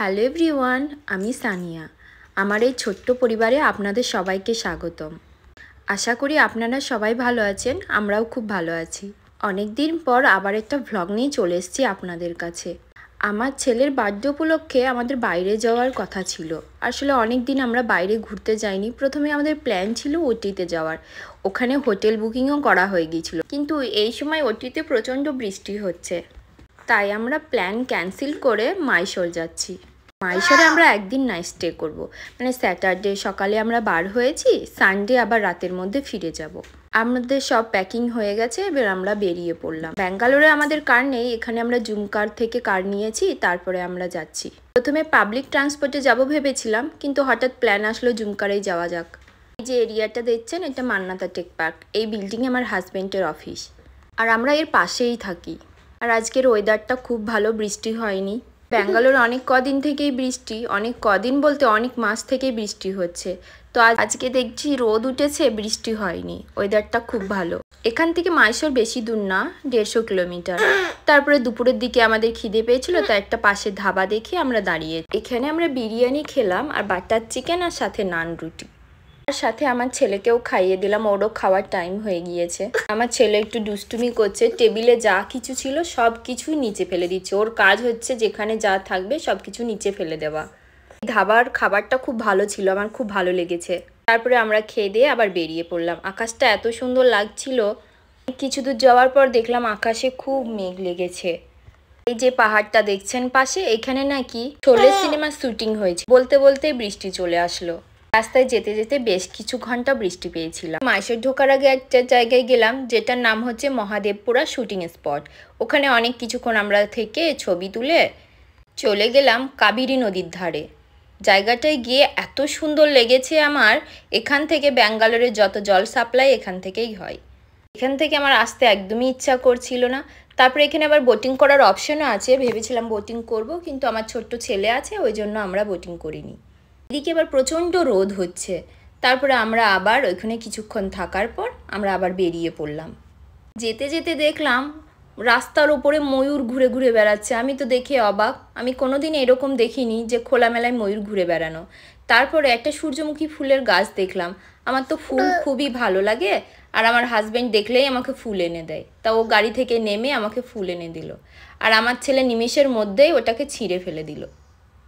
Hello everyone, আমি সানিয়া। আমার এই ছোট্ট পরিবারে আপনাদের সবাইকে স্বাগতম। আশা করি আপনারা সবাই ভালো আছেন, আমরাও খুব ভালো আছি। অনেক দিন পর আবার একটা ভ্লগ নিয়ে চলে এসেছি আপনাদের কাছে। আমার ছেলের বার্থডে উপলক্ষে আমাদের বাইরে যাওয়ার কথা ছিল। আসলে অনেক দিন আমরা বাইরে ঘুরতে যাইনি। প্রথমে আমাদের প্ল্যান ছিল ওটিতে যাওয়ার, ওখানে হোটেল বুকিংও করা হয়ে গিয়েছিল, কিন্তু এই সময় ওটিতে প্রচণ্ড বৃষ্টি হচ্ছে, তাই আমরা প্ল্যান ক্যান্সেল করে মাইশোর যাচ্ছি। মাইশোরে আমরা একদিন নাইট স্টে করবো, মানে স্যাটারডে সকালে আমরা বার হয়েছি, সানডে আবার রাতের মধ্যে ফিরে যাব। আমাদের সব প্যাকিং হয়ে গেছে, এবার আমরা বেরিয়ে পড়লাম। ব্যাঙ্গালোরে আমাদের কার নেই, এখানে আমরা জুম কার থেকে কার নিয়েছি, তারপরে আমরা যাচ্ছি। প্রথমে পাবলিক ট্রান্সপোর্টে যাব ভেবেছিলাম, কিন্তু হঠাৎ প্ল্যান আসলো জুম কারেই যাওয়া যাক। এই যে এরিয়াটা দেখছেন, এটা মান্নাতা টেক পার্ক। এই বিল্ডিংয়ে আমার হাজব্যান্ডের অফিস, আর আমরা এর পাশেই থাকি। আর আজকের ওয়েদারটা খুব ভালো, বৃষ্টি হয়নি। ব্যাঙ্গালোর অনেক কদিন থেকেই বৃষ্টি, অনেক কদিন বলতে অনেক মাস থেকেই বৃষ্টি হচ্ছে, তো আজকে দেখছি রোদ উঠেছে, বৃষ্টি হয়নি, ওয়েদারটা খুব ভালো। এখান থেকে মাইশোর বেশি দূর না, 150 কিলোমিটার। তারপরে দুপুরের দিকে আমাদের খিদে পেয়েছিল, তাই একটা পাশে ধাবা দেখে আমরা দাঁড়িয়ে। এখানে আমরা বিরিয়ানি খেলাম, আর বাটার চিকেন, আর সাথে নান রুটি। আর সাথে আমার ছেলেকেও খাইয়ে দিলাম, ওরও খাওয়ার টাইম হয়ে গিয়েছে। আমার ছেলে একটু দুষ্টুমি করছে, টেবিলে যা কিছু ছিল সব কিছুই নিচে ফেলে দিচ্ছে। ওর কাজ হচ্ছে যেখানে যা থাকবে সব কিছু নিচে ফেলে দেওয়া। ধাবার খাবারটা খুব ভালো ছিল, আমার খুব ভালো লেগেছে। তারপরে আমরা খেয়ে দিয়ে আবার বেরিয়ে পড়লাম। আকাশটা এত সুন্দর লাগছিল। কিছু দূর যাওয়ার পর দেখলাম আকাশে খুব মেঘ লেগেছে। এই যে পাহাড়টা দেখছেন পাশে, এখানে নাকি শোলে সিনেমার শুটিং হয়েছে। বলতে বলতে বৃষ্টি চলে আসলো। রাস্তায় যেতে যেতে বেশ কিছু ঘন্টা বৃষ্টি পেয়েছিলাম। মাইশোর ঢোকার আগে একটা জায়গায় গেলাম, যেটার নাম হচ্ছে মহাদেবপুরা শুটিং স্পট। ওখানে অনেক কিছুক্ষণ আমরা থেকে ছবি তুলে চলে গেলাম কাবেরী নদীর ধারে। জায়গাটায় গিয়ে এত সুন্দর লেগেছে আমার। এখান থেকে ব্যাঙ্গালোরের যত জল সাপ্লাই এখান থেকেই হয়। এখান থেকে আমার আসতে একদমই ইচ্ছা করছিল না। তারপরে এখানে আবার বোটিং করার অপশনও আছে, ভেবেছিলাম বোটিং করব, কিন্তু আমার ছোট্ট ছেলে আছে, ওই জন্য আমরা বোটিং করিনি। এদিকে এবার প্রচণ্ড রোদ হচ্ছে। তারপরে আমরা আবার ওইখানে কিছুক্ষণ থাকার পর আমরা আবার বেরিয়ে পড়লাম। যেতে যেতে দেখলাম রাস্তার ওপরে ময়ূর ঘুরে ঘুরে বেড়াচ্ছে। আমি তো দেখে অবাক, আমি কোনোদিন এরকম দেখিনি যে খোলামেলায় ময়ূর ঘুরে বেড়ানো। তারপরে একটা সূর্যমুখী ফুলের গাছ দেখলাম। আমার তো ফুল খুবই ভালো লাগে, আর আমার হাজব্যান্ড দেখলেই আমাকে ফুল এনে দেয়। তা ও গাড়ি থেকে নেমে আমাকে ফুল এনে দিল, আর আমার ছেলে নিমেষের মধ্যেই ওটাকে ছিঁড়ে ফেলে দিল।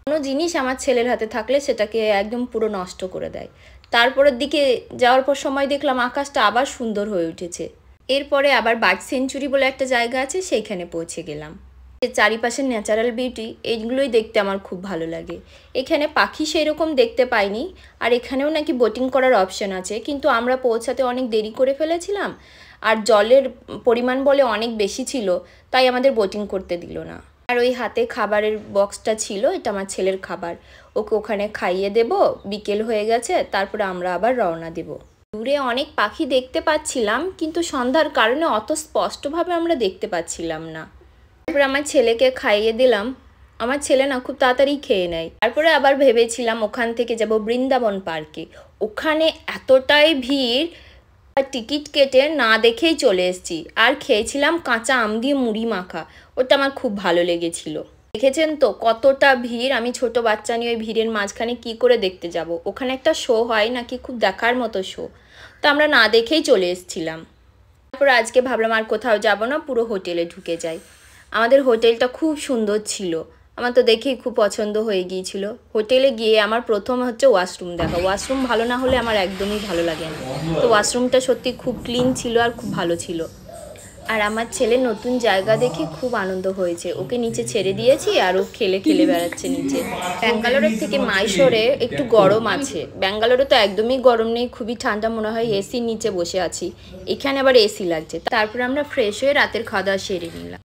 কোনো জিনিস আমার ছেলের হাতে থাকলে সেটাকে একদম পুরো নষ্ট করে দেয়। তারপরের দিকে যাওয়ার পর সময় দেখলাম আকাশটা আবার সুন্দর হয়ে উঠেছে। এরপরে আবার বার্ড সেঞ্চুরি বলে একটা জায়গা আছে, সেইখানে পৌঁছে গেলাম। চারিপাশের ন্যাচারাল বিউটি, এইগুলোই দেখতে আমার খুব ভালো লাগে। এখানে পাখি সেই রকম দেখতে পাইনি, আর এখানেও নাকি বোটিং করার অপশন আছে, কিন্তু আমরা পৌঁছাতে অনেক দেরি করে ফেলেছিলাম, আর জলের পরিমাণ বলে অনেক বেশি ছিল, তাই আমাদের বোটিং করতে দিল না। আর ওই হাতে খাবারের বক্সটা ছিল, এটা আমার ছেলের খাবার, ওকে ওখানে খাইয়ে দেব। বিকেল হয়ে গেছে, তারপরে আমরা আবার রওনা দেব। দূরে অনেক পাখি দেখতে পাচ্ছিলাম, কিন্তু সন্ধ্যার কারণে অত স্পষ্টভাবে আমরা দেখতে পাচ্ছিলাম না। তারপরে আমার ছেলেকে খাইয়ে দিলাম। আমার ছেলে না খুব তাড়াতাড়ি খেয়ে নেয়। তারপরে আবার ভেবেছিলাম ওখান থেকে যাব বৃন্দাবন পার্কে। ওখানে এতটাই ভিড়, আর টিকিট কেটে না দেখেই চলে এসেছি। আর খেয়েছিলাম কাঁচা আম দিয়ে মুড়ি মাখা, ওটা আমার খুব ভালো লেগেছিল। দেখেছেন তো কতটা ভিড়, আমি ছোট বাচ্চা নিয়ে ওই ভিড়ের মাঝখানে কি করে দেখতে যাব। ওখানে একটা শো হয় নাকি, খুব দেখার মতো শো, তো আমরা না দেখেই চলে এসেছিলাম। তারপর আজকে ভাবলাম আর কোথাও যাব না, পুরো হোটেলে ঢুকে যাই। আমাদের হোটেলটা খুব সুন্দর ছিল, আমার তো দেখেই খুব পছন্দ হয়ে গিয়েছিল। হোটেলে গিয়ে আমার প্রথম হচ্ছে ওয়াশরুম দেখা। ওয়াশরুম ভালো না হলে আমার একদমই ভালো লাগে না, তো ওয়াশরুমটা সত্যি খুব ক্লিন ছিল আর খুব ভালো ছিল। আর আমার ছেলে নতুন জায়গা দেখে খুব আনন্দ হয়েছে, ওকে নিচে ছেড়ে দিয়েছি আর ও খেলে খেলে বেড়াচ্ছে নিচে। ব্যাঙ্গালোরের থেকে মাইশোরে একটু গরম আছে, ব্যাঙ্গালোরে তো একদমই গরম নেই, খুবই ঠান্ডা, মনে হয় এসির নিচে বসে আছি। এখানে আবার এসি লাগছে। তারপরে আমরা ফ্রেশ হয়ে রাতের খাওয়া দাওয়া সেরে নিলাম।